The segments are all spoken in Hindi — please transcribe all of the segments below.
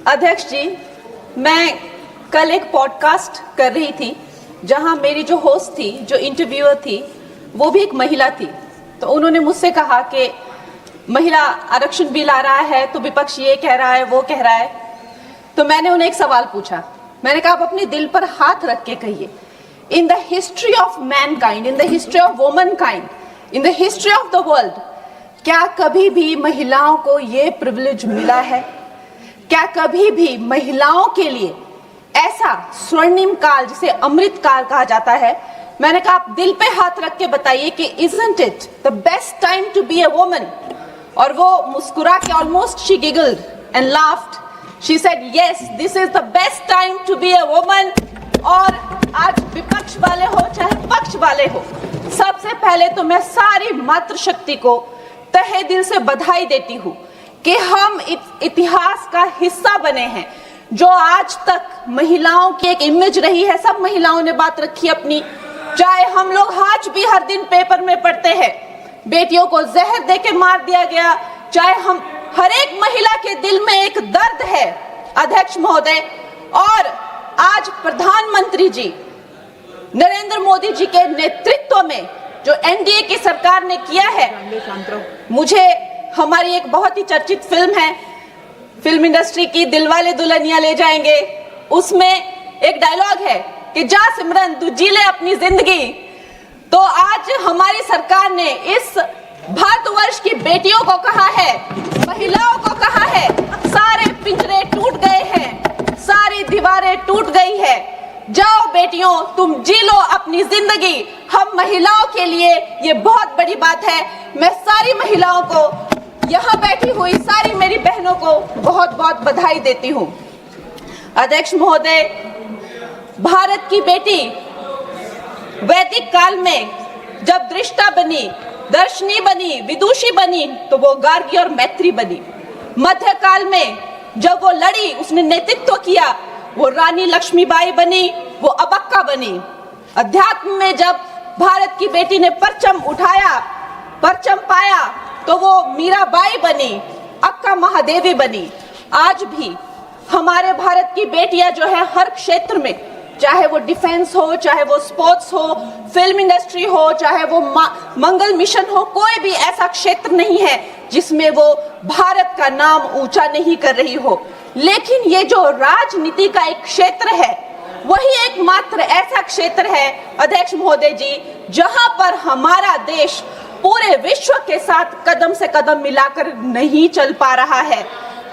अध्यक्ष जी, मैं कल एक पॉडकास्ट कर रही थी जहां मेरी जो होस्ट थी, जो इंटरव्यूअर थी, वो भी एक महिला थी। तो उन्होंने मुझसे कहा कि महिला आरक्षण बिल आ रहा है तो विपक्ष ये कह रहा है, वो कह रहा है। तो मैंने उन्हें एक सवाल पूछा। मैंने कहा, आप अपने दिल पर हाथ रख के कहिए, in the history of mankind, in the history of womankind, in the history of the world, क्या कभी भी महिलाओं को ये प्रिविलेज मिला है? क्या कभी भी महिलाओं के लिए ऐसा स्वर्णिम काल, जिसे अमृत काल कहा जाता है? मैंने कहा, आप दिल पे हाथ रख के बताइए कि isn't it the best time to be a woman? और वो मुस्कुरा के, almost she giggled and laughed. She said, yes, this is the best time to be a woman. और आज विपक्ष वाले हो चाहे पक्ष वाले हो, सबसे पहले तो मैं सारी मातृशक्ति को तहे दिल से बधाई देती हूँ कि हम इतिहास का हिस्सा बने हैं। जो आज तक महिलाओं की एक इमेज रही है, सब महिलाओं ने बात रखी अपनी। चाहे हम लोग आज भी हर दिन पेपर में पढ़ते हैं, बेटियों को जहर देके मार दिया गया, चाहे हम हर एक महिला के दिल में एक दर्द है अध्यक्ष महोदय। और आज प्रधानमंत्री जी नरेंद्र मोदी जी के नेतृत्व में जो एनडीए की सरकार ने किया है, मुझे हमारी एक बहुत ही चर्चित फिल्म है, फिल्म इंडस्ट्री की, दिलवाले दुल्हनिया ले जाएंगे, उसमें एक डायलॉग है कि जा सिमरन तू जी ले अपनी जिंदगी। तो आज हमारी सरकार ने इस भारतवर्ष की बेटियों को कहा है, महिलाओं को कहा है, सारे पिंजरे टूट गए हैं, सारी दीवारें टूट गई है, जाओ बेटियों तुम जी लो अपनी जिंदगी। हम महिलाओं के लिए ये बहुत बड़ी बात है। मैं सारी महिलाओं को, यहाँ बैठी हुई सारी मेरी बहनों को बहुत बहुत बधाई देती हूँ। अध्यक्ष महोदय, भारत की बेटी वैदिक काल में जब दृष्टा बनी, दर्शनी बनी, विदुषी बनी, तो वो गार्गी और मैत्री बनी। मध्यकाल में जब वो लड़ी, उसने नेतृत्व किया, वो रानी लक्ष्मीबाई बनी, वो अबक्का बनी। अध्यात्म में जब भारत की बेटी ने परचम उठाया, परचम पाया, तो वो मीराबाई बनी, अक्का महादेवी बनी। आज भी हमारे भारत की बेटियां जो है हर क्षेत्र में, चाहे वो डिफेंस हो, चाहे वो स्पोर्ट्स हो, फिल्म इंडस्ट्री हो, चाहे वो मंगल मिशन हो, कोई भी ऐसा क्षेत्र नहीं है जिसमें वो भारत का नाम ऊंचा नहीं कर रही हो। लेकिन ये जो राजनीति का एक क्षेत्र है, वही एकमात्र ऐसा क्षेत्र है अध्यक्ष महोदय जी, जहां पर हमारा देश पूरे विश्व के साथ कदम से कदम मिलाकर नहीं चल पा रहा है।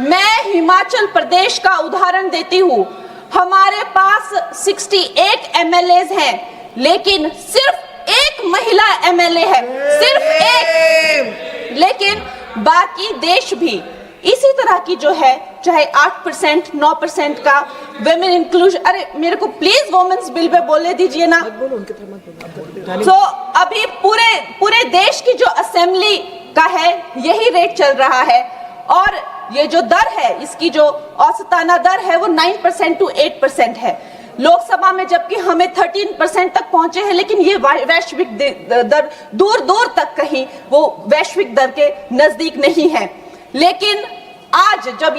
मैं हिमाचल प्रदेश का उदाहरण देती हूँ। हमारे पास 68 एमएलएज हैं, लेकिन सिर्फ एक महिला एमएलए है, सिर्फ एक। लेकिन बाकी देश भी इसी तरह की जो है, चाहे 8%, 9% का वुमेन इंक्लूजन, अरे मेरे को प्लीज वुमेन्स बिल पे बोलने दीजिए ना। तो अभी पूरे देश की जो असेंबली का है, यही रेट चल रहा है। और ये जो दर है, इसकी जो औसताना दर है, वो 9% to 8% है। लोकसभा में जबकि हमें 13% तक पहुंचे हैं, लेकिन ये वैश्विक दर दूर दूर तक कहीं वो वैश्विक दर के नजदीक नहीं है। लेकिन आज जब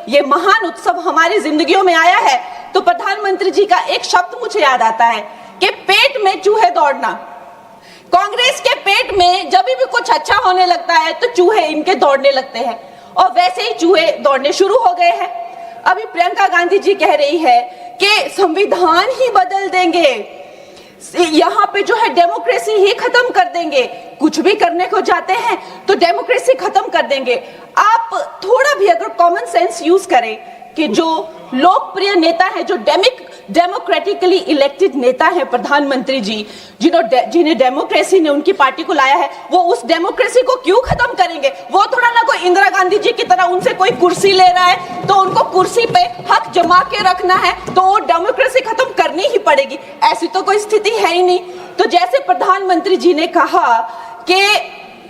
ये महान उत्सव हमारी जिंदगियों में आया है, तो प्रधानमंत्री जी का एक शब्द मुझे याद आता है कि पेट में चूहे दौड़ना। कांग्रेस के पेट में जब भी कुछ अच्छा होने लगता है तो चूहे इनके दौड़ने लगते हैं, और वैसे ही चूहे दौड़ने शुरू हो गए हैं। अभी प्रियंका गांधी जी कह रही है कि संविधान ही बदल देंगे, यहाँ पे जो है डेमोक्रेसी ही खत्म कर देंगे। कुछ भी करने को जाते हैं तो डेमोक्रेसी खत्म कर देंगे। आप थोड़ा भी अगर कॉमन सेंस यूज करें कि जो लोकप्रिय नेता है, जो डेमोक्रेटिकली इलेक्टेड नेता है प्रधानमंत्री जी, जिन्हें डेमोक्रेसी ने उनकी पार्टी को लाया है, वो उस डेमोक्रेसी को क्यों खत्म करेंगे? वो थोड़ा ना कोई इंदिरा गांधी जी की तरह उनसे कोई कुर्सी ले रहा है तो उनको कुर्सी पे हक जमा के रखना है, तो वो डेमोक्रेसी खत्म करनी ही पड़ेगी। ऐसी तो कोई स्थिति है ही नहीं। तो जैसे प्रधानमंत्री जी ने कहा कि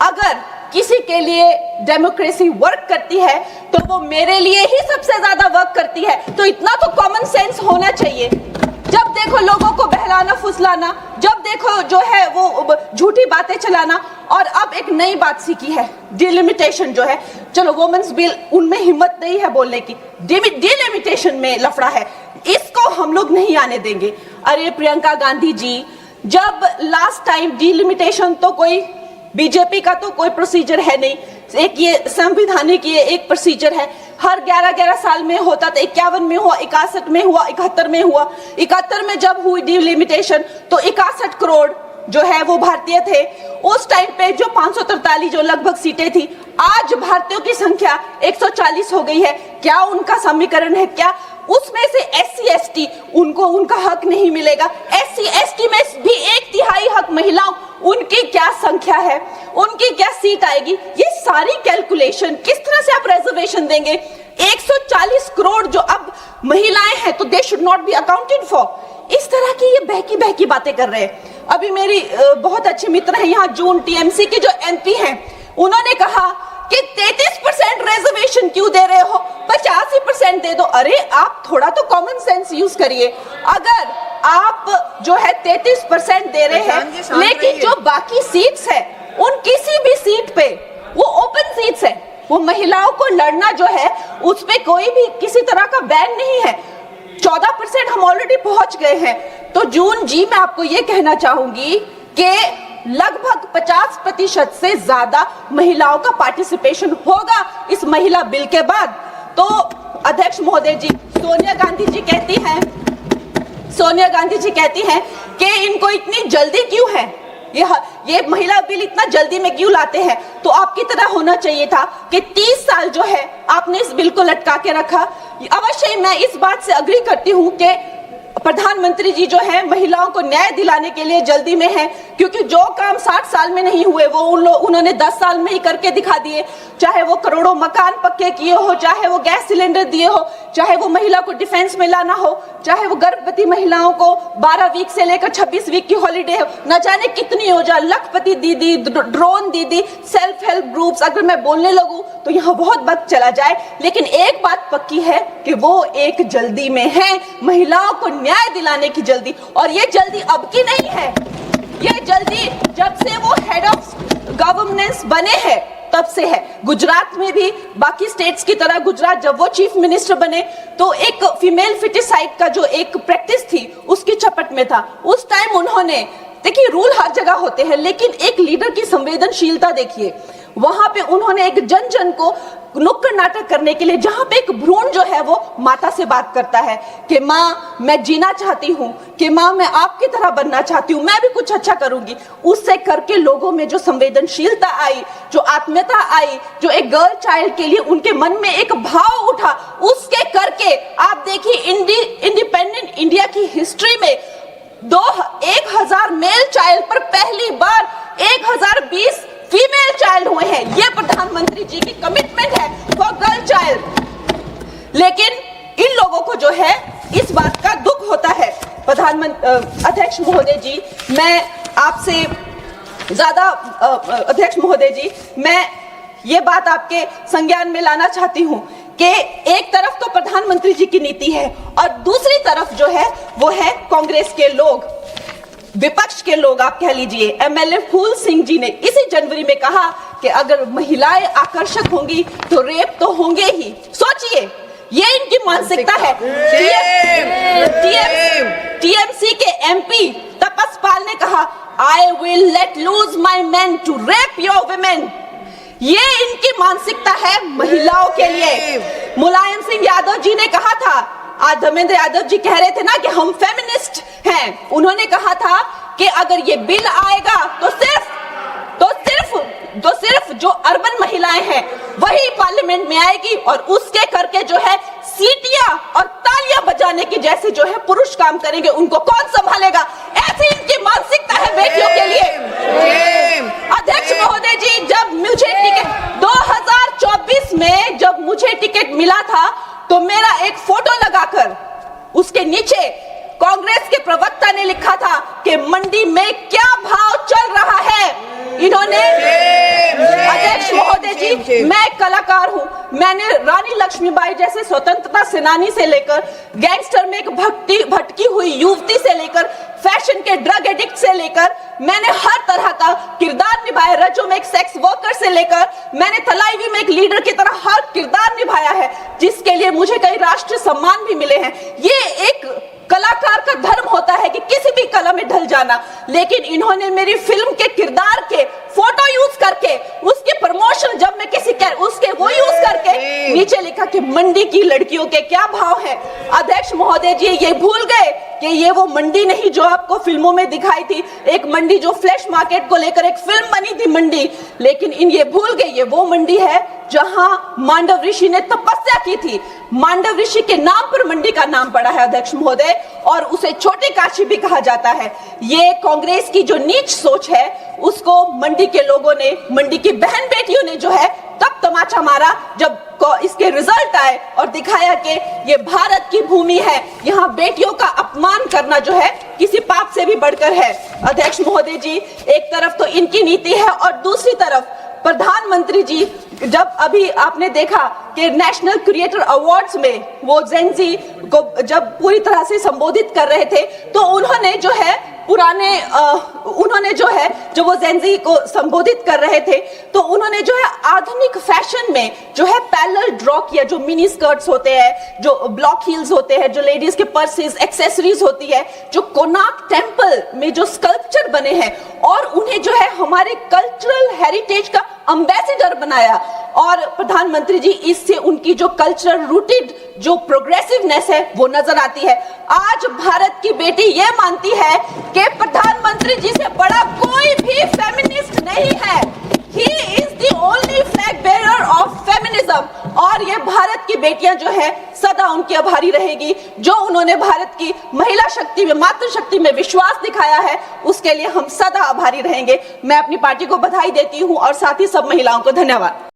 अगर किसी के लिए डेमोक्रेसी वर्क करती है तो वो मेरे लिए ही सबसे ज्यादा वर्क करती है। तो इतना तो कॉमन सेंस होना चाहिए। जब देखो लोगों को बहलाना फुसलाना, जब देखो जो है वो झूठी बातें चलाना। और अब एक नई बात सीखी है, डिलिमिटेशन जो है, चलो वुमेन्स बिल, उनमें हिम्मत नहीं है बोलने की, डिलिमिटेशन में लफड़ा है, इसको हम लोग नहीं आने देंगे। अरे प्रियंका गांधी जी, जब लास्ट टाइम डिलिमिटेशन तो कोई बीजेपी का तो कोई प्रोसीजर है नहीं, एक ये संवैधानिक ये एक प्रोसीजर है, हर 11-11 साल में होता था, 51 में हुआ, 61 में हुआ, 71 में हुआ। 71 में जब हुई डिलिमिटेशन तो 61 करोड़ जो है वो भारतीय थे। उस टाइम पे जो 543 जो लगभग सीटें थी, आज भारतीयों की संख्या 140 हो गई है। क्या उनका समीकरण है? क्या उसमें से SC ST उनको उनका हक नहीं मिलेगा? SC ST में भी 1/3 हक महिलाओं, उनकी क्या संख्या है, उनकी क्या सीट आएगी? ये सारी कैलकुलेशन किस तरह से आप रिजर्वेशन देंगे? 140 करोड़ जो अब महिलाएं हैं तो they should not be accounted for. इस तरह की ये बहकी बातें कर रहे हैं। अभी मेरी बहुत अच्छी मित्र है यहाँ जून TMC के जो MP हैं, उन्होंने कहा कि 33% रिजर्वेशन क्यों दे रहे हो, 85% दे दो। अरे आप थोड़ा तो कॉमन सेंस यूज करिए। अगर आप जो है 33% दे रहे हैं, लेकिन जो बाकी सीट्स है उन किसी भी सीट पे वो ओपन सीट्स है, वो महिलाओं को लड़ना जो है उस पे कोई भी किसी तरह का बैन नहीं है। 14% हम ऑलरेडी पहुंच गए हैं। तो जून जी, मैं आपको ये कहना चाहूंगी कि लगभग 50% से ज्यादा महिलाओं का पार्टिसिपेशन होगा इस महिला बिल के बाद। तो अध्यक्ष महोदय जी, सोनिया गांधी जी कहती हैं कि इनको इतनी जल्दी क्यों है, ये महिला बिल इतना जल्दी में क्यों लाते हैं? तो आपकी तरह होना चाहिए था कि 30 साल जो है आपने इस बिल को लटका के रखा। अवश्य मैं इस बात से अग्री करती हूँ कि प्रधानमंत्री जी जो है महिलाओं को न्याय दिलाने के लिए जल्दी में है, क्योंकि जो काम 60 साल में नहीं हुए वो उन्होंने 10 साल में ही करके दिखा दिए। चाहे वो करोड़ों मकान पक्के किए हो, चाहे वो गैस सिलेंडर दिए हो, चाहे वो महिला को डिफेंस में लाना हो, चाहे वो गर्भवती महिलाओं को 12 वीक से लेकर 26 वीक की हॉलीडे हो, न जाने कितनी योजना, लखपति दीदी, ड्रोन दीदी, सेल्फ हेल्प ग्रुप्स, अगर मैं बोलने लगूं तो यहाँ बहुत वक्त चला जाए। लेकिन एक बात पक्की है कि वो एक जल्दी में है, महिलाओं को न्याय दिलाने की जल्दी। और ये जल्दी अब की नहीं है, ये जल्दी जब से वो हेड ऑफ गवर्नेंस बने हैं तब से है। गुजरात में भी बाकी स्टेट्स की तरह गुजरात जब वो चीफ मिनिस्टर बने तो एक फीमेल फिटिसाइड का जो एक प्रैक्टिस थी उसकी चपेट में था। उस टाइम उन्होंने, देखिए रूल हर जगह होते हैं, लेकिन एक लीडर की संवेदनशीलता देखिए, वहां पे उन्होंने एक जन को नुक्कड़ नाटक करने के लिए, जहां पे एक भ्रूण जो है वो माता से बात करता है कि माँ मैं जीना चाहती हूँ, कि माँ मैं आपकी तरह बनना चाहती हूँ, मैं भी कुछ अच्छा करूंगी, उससे करके लोगों में जो संवेदनशीलता आई, जो आत्मीयता आई, जो एक गर्ल चाइल्ड के लिए उनके मन में एक भाव उठा, उसके करके आप देखिए इंडिपेंडेंट इंडिया की हिस्ट्री में 1000 मेल चाइल्ड पर पहली बार 1020 फीमेल चाइल्ड हुए हैं। ये प्रधानमंत्री जी की कमिटमेंट है फॉर गर्ल चाइल्ड। लेकिन इन लोगों को जो है इस बात का दुख होता है। अध्यक्ष महोदय जी, मैं आपसे ज्यादा अध्यक्ष महोदय जी, मैं ये बात आपके संज्ञान में लाना चाहती हूँ कि एक तरफ तो प्रधानमंत्री जी की नीति है और दूसरी तरफ जो है वो है कांग्रेस के लोग, विपक्ष के लोग आप कह लीजिए। MLA फूल सिंह जी ने इसी जनवरी में कहा कि अगर महिलाएं आकर्षक होंगी तो रेप तो होंगे ही। सोचिए, ये इनकी मानसिकता है। TMC के MP तपस पाल ने कहा, I will let loose my men to rape your women। ये इनकी मानसिकता है महिलाओं के लिए। मुलायम सिंह यादव जी ने कहा था, आज धर्मेंद्र यादव जी कह रहे थे ना कि हम फेमिनिस्ट हैं, उन्होंने कहा था कि अगर ये बिल आएगा तो सिर्फ जो अर्बन महिलाएं हैं वही पार्लियामेंट में आएगी और उसके करके जो है सीटियां और तालियां बजाने की जैसे जो है पुरुष काम करेंगे, उनको कौन संभालेगा? ऐसी इनकी मानसिकता है बेटियों के लिए। अध्यक्ष महोदय जी, जब मुझे टिकट 2024 में जब मुझे टिकट मिला था तो मेरा एक फोटो लगाकर उसके नीचे कांग्रेस के प्रवक्ता ने लिखा था कि मंडी में क्या भाव चल रहा है। इन्होंने अध्यक्ष महोदय जी, मैं कलाकार हूं, मैंने रानी लक्ष्मीबाई जैसे स्वतंत्रता सेनानी से लेकर गैंगस्टर में एक भटकी हुई युवती से लेकर फैशन के ड्रग एडिक्ट से लेकर मैंने हर तरह का किरदार निभाया। रजो में एक सेक्स वर्कर से लेकर मैंने तलाईवी में एक लीडर की तरह हर किरदार निभाया है, जिसके लिए मुझे कई राष्ट्रीय सम्मान भी मिले हैं। ये एक कलाकार का धर्म होता है कि किसी भी कला में ढल जाना, लेकिन इन्होंने मेरी फिल्म के किरदार के फोटो यूज करके उसके प्रमोशन, जब मैं किसी उसके वो यूज करके नीचे लिखा कि मंडी की लड़कियों के क्या भाव है। अध्यक्ष महोदय जी ये भूल गए कि ये वो मंडी नहीं जो आपको फिल्मों में दिखाई थी, एक मंडी जो फ्लैश मार्केट को लेकर एक फिल्म बनी थी मंडी, लेकिन ये भूल गए ये वो मंडी है जहां मांडव ऋषि ने तपस्या की थी। मांडव ऋषि के नाम पर मंडी का नाम पड़ा है अध्यक्ष महोदय, और उसे छोटी काशी भी कहा जाता है। ये कांग्रेस की जो नीच सोच है उसको मंडी के लोगों ने, मंडी की बहन बेटियों ने जो है तब तमाचा मारा जब इसके रिजल्ट आए और दिखाया कि ये भारत की भूमि है, यहाँ बेटियों का अपमान करना जो है किसी पाप से भी बढ़कर है। अध्यक्ष महोदय जी, एक तरफ तो इनकी नीति है और दूसरी तरफ प्रधानमंत्री जी, जब अभी आपने देखा कि नेशनल क्रिएटर अवार्ड्स में वो जेनजी को जब पूरी तरह से संबोधित कर रहे थे तो उन्होंने जो है जब वो जेनजी को संबोधित कर रहे थे तो उन्होंने जो है आधुनिक फैशन में जो है पैरेलल ड्रॉ किया, जो मिनी स्कर्ट्स होते हैं, जो ब्लॉक हील्स होते हैं, जो लेडीज के पर्सेस, एक्सेसरीज होती है, जो कोणार्क टेम्पल में जो स्कल्पचर बने हैं, और उन्हें जो है हमारे कल्चरल हेरिटेज का एम्बेसडर बनाया। और प्रधानमंत्री जी, इससे उनकी जो कल्चरल रूटेड जो प्रोग्रेसिवनेस है वो नजर आती है। आज भारत की बेटी ये मानती है कि प्रधानमंत्री जी से बड़ा कोई भी फेमिनिस्ट नहीं है। He is the only flag bearer of feminism। और ये भारत की बेटियां जो है सदा उनकी आभारी रहेगी, जो उन्होंने भारत की महिला शक्ति में, मातृशक्ति में विश्वास दिखाया है, उसके लिए हम सदा आभारी रहेंगे। मैं अपनी पार्टी को बधाई देती हूं और साथ ही सब महिलाओं को धन्यवाद।